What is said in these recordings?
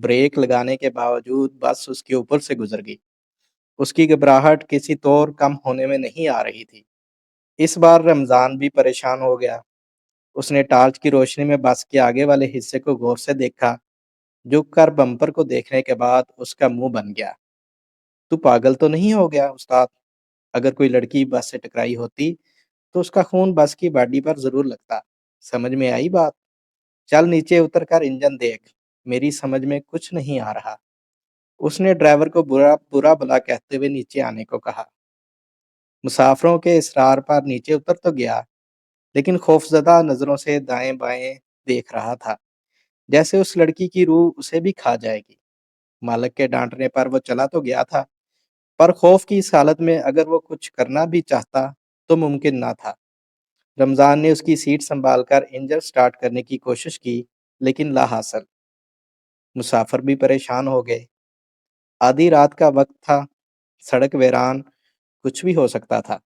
Break لگانے کے باوجود بس اس کے اوپر سے گزر گئی۔ اس کی گھبراہٹ کسی طور کم ہونے میں نہیں آ رہی تھی۔ اس بار رمضان بھی پریشان ہو گیا۔ اس نے ٹارچ کی روشنی میں بس کے آگے والے حصے کو غور سے دیکھا۔ جھک کر بمپر کو دیکھنے کے بعد اس کا منہ بن گیا۔ تو پاگل تو نہیں ہو گیا استاد؟ اگر کوئی لڑکی بس سے ٹکرائی ہوتی تو اس کا خون بس کی باڈی پر ضرور لگتا۔ سمجھ میں آئی بات؟ چل نیچے اتر کر انجن دیکھ، میری سمجھ میں کچھ نہیں آ رہا۔ اس نے ڈرائیور کو برا برا بلا کہتے ہوئے نیچے آنے کو کہا۔ مسافروں کے اصرار پر نیچے اتر تو گیا، لیکن خوفزدہ نظروں سے دائیں بائیں دیکھ رہا تھا، جیسے اس لڑکی کی روح اسے بھی کھا جائے گی۔ مالک کے ڈانٹنے پر وہ چلا تو گیا تھا، پر خوف کی اس حالت میں اگر وہ کچھ کرنا بھی چاہتا تو ممکن نہ تھا۔ رمضان نے اس کی سیٹ سنبھال کر انجن سٹارٹ کرنے کی کوشش کی، لیکن لا حاصل۔ مسافر بھی پریشان ہو گئے۔ آدھی رات کا وقت تھا، سڑک ویران، کچھ بھی ہو سکتا تھا۔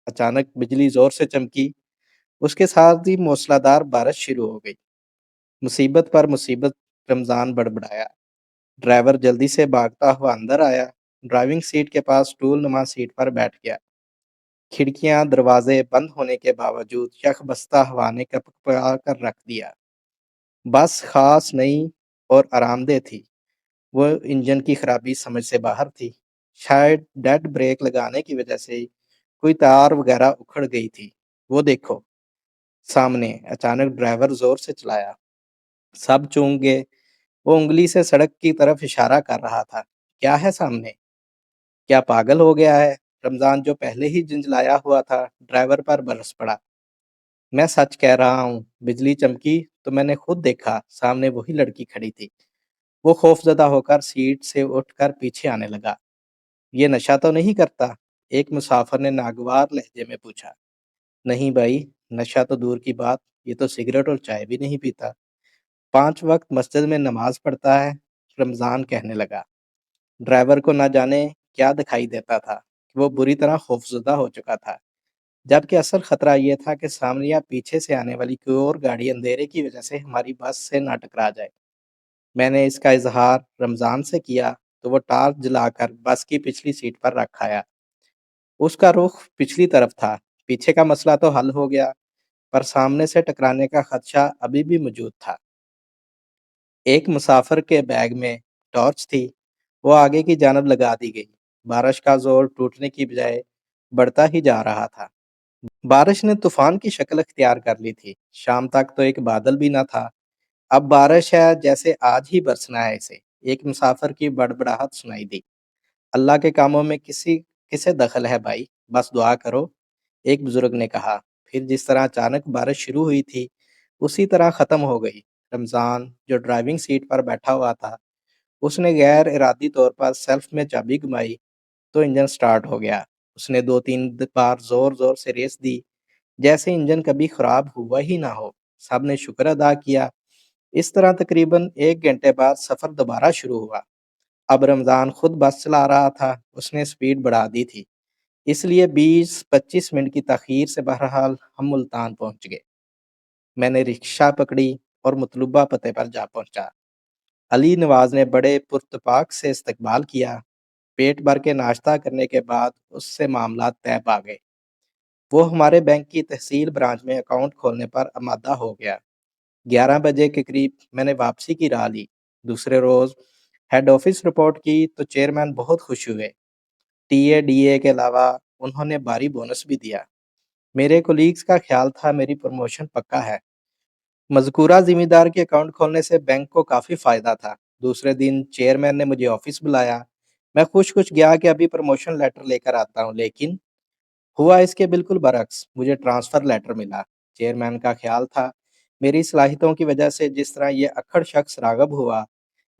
اچانک بجلی زور سے چمکی، اس کے ساتھ ہی موسلا دھار بارش شروع ہو گئی۔ مصیبت پر مصیبت، رمضان بڑبڑایا۔ ڈرائیور جلدی سے بھاگتا ہوا اندر آیا، ڈرائیونگ سیٹ کے پاس ٹول نما سیٹ پر بیٹھ گیا۔ کھڑکیاں دروازے بند ہونے کے باوجود یک بستہ ہوا نے کپکپا کر رکھ دیا۔ بس خاص نہیں اور آرام دہ تھی۔ وہ انجن کی خرابی سمجھ سے باہر تھی۔ شاید ڈیڈ بریک لگانے کی وجہ سے کوئی تار وغیرہ اکھڑ گئی تھی۔ وہ دیکھو سامنے، اچانک ڈرائیور زور سے چلایا۔ سب چونک گئے۔ وہ انگلی سے سڑک کی طرف اشارہ کر رہا تھا۔ کیا ہے سامنے؟ کیا پاگل ہو گیا ہے؟ رمضان جو پہلے ہی جنجلایا ہوا تھا، ڈرائیور پر برس پڑا۔ میں سچ کہہ رہا ہوں، بجلی چمکی تو میں نے خود دیکھا، سامنے وہی لڑکی کھڑی تھی۔ وہ خوف زدہ ہو کر سیٹ سے اٹھ کر پیچھے آنے لگا۔ یہ نشہ تو نہیں کرتا؟ ایک مسافر نے ناگوار لہجے میں پوچھا۔ نہیں بھائی، نشہ تو دور کی بات، یہ تو سگریٹ اور چائے بھی نہیں پیتا۔ 5 وقت مسجد میں نماز پڑھتا ہے، رمضان کہنے لگا۔ ڈرائیور کو نہ جانے کیا دکھائی دیتا تھا کہ وہ بری طرح خوفزدہ ہو چکا تھا، جبکہ اصل خطرہ یہ تھا کہ سامنے یا پیچھے سے آنے والی کوئی اور گاڑی اندھیرے کی وجہ سے ہماری بس سے نہ ٹکرا جائے۔ میں نے اس کا اظہار رمضان سے کیا تو وہ ٹارچ جلا کر بس کی پچھلی سیٹ پر رکھ آیا۔ اس کا رخ پچھلی طرف تھا۔ پیچھے کا مسئلہ تو حل ہو گیا، پر سامنے سے ٹکرانے کا خدشہ ابھی بھی موجود تھا۔ ایک مسافر کے بیگ میں ٹارچ تھی، وہ آگے کی جانب لگا دی گئی۔ بارش کا زور ٹوٹنے کی بجائے بڑھتا ہی جا رہا تھا۔ بارش نے طوفان کی شکل اختیار کر لی تھی۔ شام تک تو ایک بادل بھی نہ تھا، اب بارش ہے جیسے آج ہی برسنا ہے اسے۔ ایک مسافر کی بڑبڑاہٹ سنائی دی۔ اللہ کے کاموں میں کسے دخل ہے بھائی، بس دعا کرو، ایک بزرگ نے کہا۔ پھر جس طرح اچانک بارش شروع ہوئی تھی، اسی طرح ختم ہو گئی۔ رمضان جو ڈرائیونگ سیٹ پر بیٹھا ہوا تھا، اس نے غیر ارادی طور پر سیلف میں چابی گمائی تو انجن سٹارٹ ہو گیا۔ اس نے 2-3 بار زور زور سے ریس دی، جیسے انجن کبھی خراب ہوا ہی نہ ہو۔ سب نے شکر ادا کیا۔ اس طرح تقریباً 1 گھنٹے بعد سفر دوبارہ شروع ہوا۔ اب رمضان خود بس چلا رہا تھا، اس نے سپیڈ بڑھا دی تھی، اس لیے 20-25 منٹ کی تاخیر سے بہرحال ہم ملتان پہنچ گئے۔ میں نے رکشہ پکڑی اور مطلوبہ پتے پر جا پہنچا۔ علی نواز نے بڑے پرتپاک سے استقبال کیا۔ پیٹ بھر کے ناشتہ کرنے کے بعد اس سے معاملات طے پا گئے۔ وہ ہمارے بینک کی تحصیل برانچ میں اکاؤنٹ کھولنے پر آمادہ ہو گیا۔ 11 بجے کے قریب میں نے واپسی کی راہ لی۔ دوسرے روز ہیڈ آفس رپورٹ کی تو چیئرمین بہت خوش ہوئے۔ ٹی اے ڈی اے کے علاوہ انہوں نے بھاری بونس بھی دیا۔ میرے کولیگز کا خیال تھا میری پروموشن پکا ہے۔ مذکورہ ذمہ دار کے اکاؤنٹ کھولنے سے بینک کو کافی فائدہ تھا۔ دوسرے دن چیئرمین نے مجھے آفس بلایا۔ میں خوش گیا کہ ابھی پروموشن لیٹر لے کر آتا ہوں، لیکن ہوا اس کے بالکل برعکس، مجھے ٹرانسفر لیٹر ملا۔ چیئرمین کا خیال تھا میری صلاحیتوں کی وجہ سے جس طرح یہ اکھڑ شخص راغب ہوا،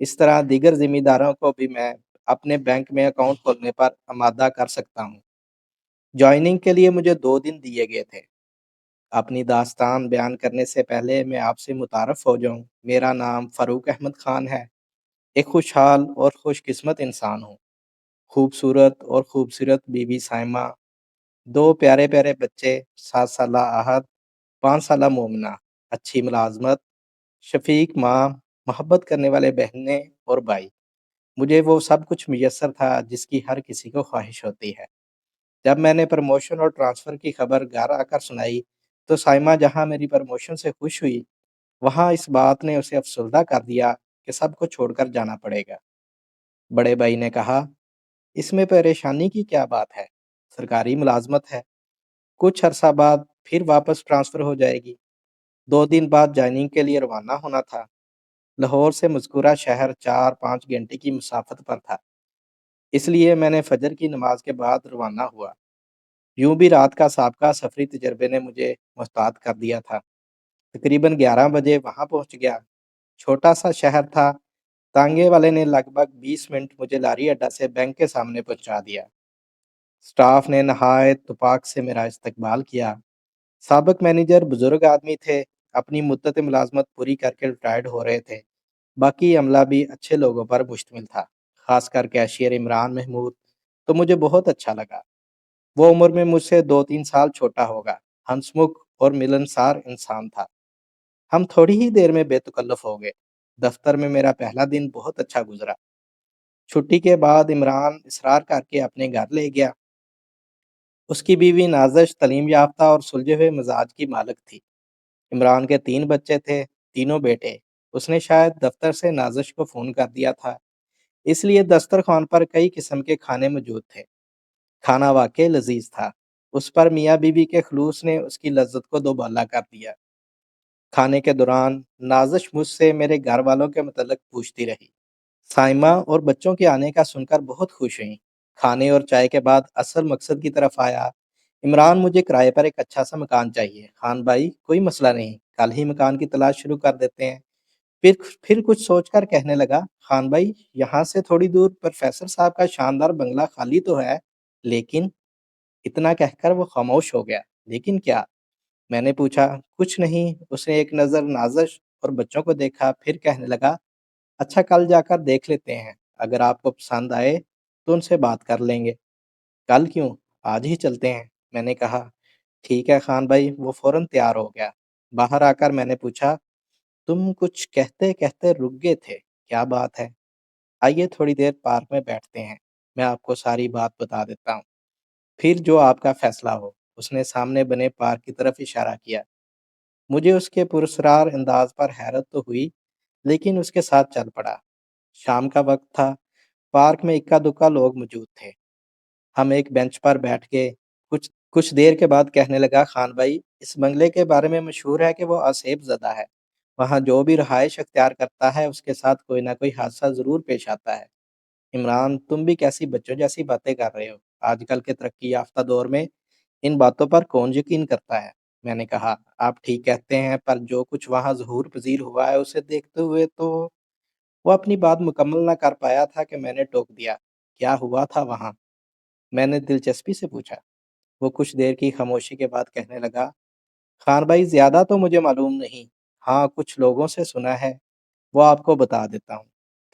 اس طرح دیگر ذمہ داروں کو بھی میں اپنے بینک میں اکاؤنٹ کھولنے پر آمادہ کر سکتا ہوں۔ جوائننگ کے لیے مجھے 2 دن دیے گئے تھے۔ اپنی داستان بیان کرنے سے پہلے میں آپ سے متعارف ہو جاؤں۔ میرا نام فاروق احمد خان ہے۔ ایک خوشحال اور خوش قسمت انسان ہوں۔ خوبصورت اور خوبصورت بیوی سائمہ، 2 پیارے پیارے بچے، 7 سالہ احد، 5 سالہ مومنہ، اچھی ملازمت، شفیق ماں، محبت کرنے والے بہنیں اور بھائی۔ مجھے وہ سب کچھ میسر تھا جس کی ہر کسی کو خواہش ہوتی ہے۔ جب میں نے پروموشن اور ٹرانسفر کی خبر گھر آ کر سنائی تو سائمہ جہاں میری پروموشن سے خوش ہوئی، وہاں اس بات نے اسے افسردہ کر دیا کہ سب کو چھوڑ کر جانا پڑے گا۔ بڑے بھائی نے کہا، اس میں پریشانی کی کیا بات ہے؟ سرکاری ملازمت ہے، کچھ عرصہ بعد پھر واپس ٹرانسفر ہو جائے گی۔ 2 دن بعد جوائننگ کے لیے روانہ ہونا تھا۔ لاہور سے مذکورہ شہر 4-5 گھنٹے کی مسافت پر تھا، اس لیے میں نے فجر کی نماز کے بعد روانہ ہوا۔ یوں بھی رات کا سابقہ سفری تجربے نے مجھے محتاط کر دیا تھا۔ تقریباً 11 بجے وہاں پہنچ گیا۔ چھوٹا سا شہر تھا۔ تانگے والے نے لگ بھگ 20 منٹ مجھے لاری اڈا سے بینک کے سامنے پہنچا دیا۔ سٹاف نے نہایت اتفاق سے میرا استقبال کیا۔ سابق مینیجر بزرگ آدمی تھے، اپنی مدت ملازمت پوری کر کے ریٹائرڈ ہو رہے تھے۔ باقی عملہ بھی اچھے لوگوں پر مشتمل تھا، خاص کر کیشیئر عمران محمود تو مجھے بہت اچھا لگا۔ وہ عمر میں مجھ سے 2-3 سال چھوٹا ہوگا، ہنسمکھ اور ملنسار انسان تھا۔ ہم تھوڑی ہی دیر میں بے تکلف ہو گئے۔ دفتر میں میرا پہلا دن بہت اچھا گزرا۔ چھٹی کے بعد عمران اصرار کر کے اپنے گھر لے گیا۔ اس کی بیوی نازش تعلیم یافتہ اور سلجھے ہوئے مزاج کی مالک تھی۔ عمران کے 3 بچے تھے، تینوں بیٹے۔ اس نے شاید دفتر سے نازش کو فون کر دیا تھا، اس لیے دسترخوان پر کئی قسم کے کھانے موجود تھے۔ کھانا واقعی لذیذ تھا۔ اس پر میاں بیوی کے خلوص نے اس کی لذت کو دوبالا کر دیا۔ کھانے کے دوران نازش مجھ سے میرے گھر والوں کے متعلق پوچھتی رہی۔ سائمہ اور بچوں کے آنے کا سن کر بہت خوش ہوئیں۔ کھانے اور چائے کے بعد اصل مقصد کی طرف آیا۔ عمران، مجھے کرائے پر ایک اچھا سا مکان چاہیے۔ خان بھائی، کوئی مسئلہ نہیں، کل ہی مکان کی تلاش شروع کر دیتے ہیں۔ پھر کچھ سوچ کر کہنے لگا، خان بھائی، یہاں سے تھوڑی دور پروفیسر صاحب کا شاندار بنگلہ خالی تو ہے، لیکن… اتنا کہہ کر وہ خاموش ہو گیا۔ لیکن کیا؟ میں نے پوچھا۔ کچھ نہیں۔ اس نے ایک نظر نازش اور بچوں کو دیکھا، پھر کہنے لگا، اچھا کل جا کر دیکھ لیتے ہیں، اگر آپ کو پسند آئے تو ان سے بات کر لیں گے۔ کل کیوں؟ آج ہی چلتے ہیں، میں نے کہا۔ ٹھیک ہے خان بھائی۔ وہ فوراً تیار ہو گیا۔ باہر آ کر میں نے پوچھا، تم کچھ کہتے کہتے رک گئے تھے، کیا بات ہے؟ آئیے تھوڑی دیر پارک میں بیٹھتے ہیں، میں آپ کو ساری بات بتا دیتا ہوں، پھر جو آپ کا فیصلہ ہو۔ اس نے سامنے بنے پارک کی طرف اشارہ کیا۔ مجھے اس کے پراسرار انداز پر حیرت تو ہوئی، لیکن اس کے ساتھ چل پڑا۔ شام کا وقت تھا، پارک میں اکا دکا لوگ موجود تھے۔ ہم ایک بینچ پر بیٹھ گئے۔ کچھ دیر کے بعد کہنے لگا، خان بھائی، اس بنگلے کے بارے میں مشہور ہے کہ وہ آسیب زدہ ہے۔ وہاں جو بھی رہائش اختیار کرتا ہے اس کے ساتھ کوئی نہ کوئی حادثہ ضرور پیش آتا ہے۔ عمران، تم بھی کیسی بچوں جیسی باتیں کر رہے ہو؟ آج کل کے ترقی یافتہ دور میں ان باتوں پر کون یقین کرتا ہے؟ میں نے کہا، آپ ٹھیک کہتے ہیں، پر جو کچھ وہاں ظہور پذیر ہوا ہے اسے دیکھتے ہوئے تو… وہ اپنی بات مکمل نہ کر پایا تھا کہ میں نے ٹوک دیا۔ کیا ہوا تھا وہاں؟ میں نے دلچسپی سے پوچھا۔ وہ کچھ دیر کی خاموشی کے بعد کہنے لگا، خان بھائی، زیادہ تو مجھے معلوم نہیں، ہاں کچھ لوگوں سے سنا ہے، وہ آپ کو بتا دیتا ہوں۔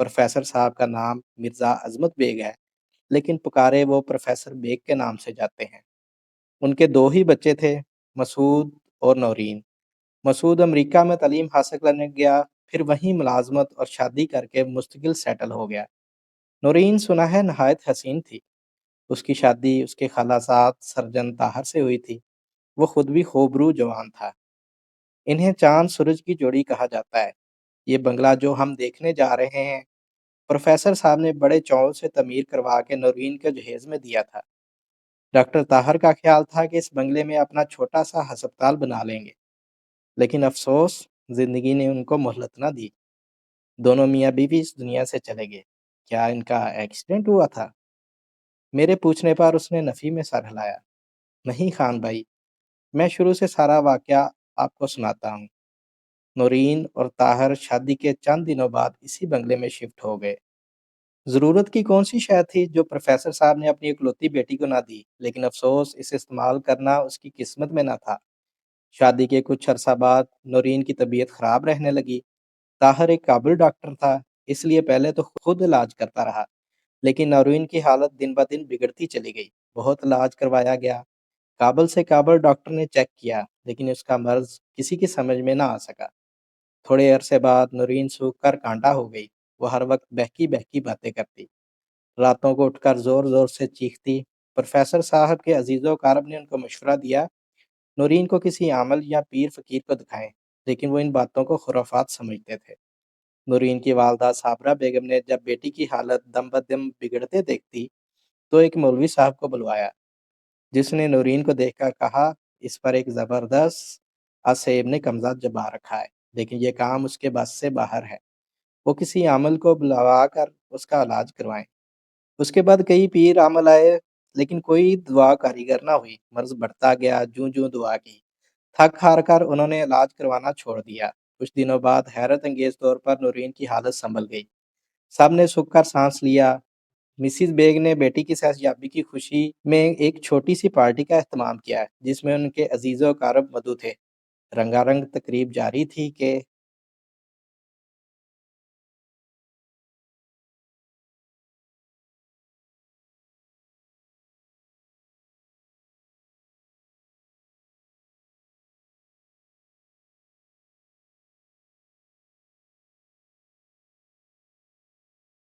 پروفیسر صاحب کا نام مرزا عظمت بیگ ہے، لیکن پکارے وہ پروفیسر بیگ کے نام سے جاتے ہیں۔ ان کے 2 ہی بچے تھے، مسعود اور نورین۔ مسعود امریکہ میں تعلیم حاصل کرنے گیا، پھر وہیں ملازمت اور شادی کر کے مستقل سیٹل ہو گیا۔ نورین سنا ہے نہایت حسین تھی۔ اس کی شادی اس کے خالہ زاد سرجن طاہر سے ہوئی تھی۔ وہ خود بھی خوبرو جوان تھا۔ انہیں چاند سورج کی جوڑی کہا جاتا ہے۔ یہ بنگلہ جو ہم دیکھنے جا رہے ہیں، پروفیسر صاحب نے بڑے چاؤ سے تعمیر کروا کے نورین کے جہیز میں دیا تھا۔ ڈاکٹر طاہر کا خیال تھا کہ اس بنگلے میں اپنا چھوٹا سا ہسپتال بنا لیں گے، لیکن افسوس، زندگی نے ان کو مہلت نہ دی۔ دونوں میاں بیوی اس دنیا سے چلے گئے۔ کیا ان کا ایکسیڈنٹ ہوا تھا؟ میرے پوچھنے پر اس نے نفی میں سر ہلایا۔ نہیں خان بھائی، میں شروع سے سارا واقعہ آپ کو سناتا ہوں۔ نورین اور طاہر شادی کے چند دنوں بعد اسی بنگلے میں شفٹ ہو گئے۔ ضرورت کی کون سی شے تھی جو پروفیسر صاحب نے اپنی اکلوتی بیٹی کو نہ دی، لیکن افسوس، اسے استعمال کرنا اس کی قسمت میں نہ تھا۔ شادی کے کچھ عرصہ بعد نورین کی طبیعت خراب رہنے لگی۔ طاہر ایک قابل ڈاکٹر تھا، اس لیے پہلے تو خود علاج کرتا رہا، لیکن نورین کی حالت دن بہ دن بگڑتی چلی گئی۔ بہت علاج کروایا گیا، کابل سے کابل ڈاکٹر نے چیک کیا، لیکن اس کا مرض کسی کی سمجھ میں نہ آ سکا۔ تھوڑے عرصے بعد نورین سوکھ کر کانٹا ہو گئی۔ وہ ہر وقت بہکی بہکی باتیں کرتی، راتوں کو اٹھ کر زور زور سے چیختی۔ پروفیسر صاحب کے عزیز و اقارب نے ان کو مشورہ دیا، نورین کو کسی عامل یا پیر فقیر کو دکھائیں، لیکن وہ ان باتوں کو خرافات سمجھتے تھے۔ نورین کی والدہ صابرہ بیگم نے جب بیٹی کی حالت دم بدم بگڑتے دیکھتی تو ایک مولوی صاحب کو بلوایا، جس نے نورین کو دیکھ کر کہا، اس پر ایک زبردست اسیب نے قبضہ جما رکھا ہے، لیکن یہ کام اس کے بس سے باہر ہے۔ وہ کسی عامل کو بلوا کر اس کا علاج کروائیں۔ اس کے بعد کئی پیر عامل آئے، لیکن کوئی دعا کاریگر نہ ہوئی۔ مرض بڑھتا گیا، جوں جوں دعا کی، تھک ہار کر انہوں نے علاج کروانا چھوڑ دیا۔ کچھ دنوں بعد حیرت انگیز طور پر نورین کی حالت سنبھل گئی۔ سب نے سکھ کر سانس لیا۔ مسز بیگ نے بیٹی کی صحت یابی کی خوشی میں ایک چھوٹی سی پارٹی کا اہتمام کیا، جس میں ان کے عزیز و اقارب مدعو تھے۔ رنگا رنگ تقریب جاری تھی کہ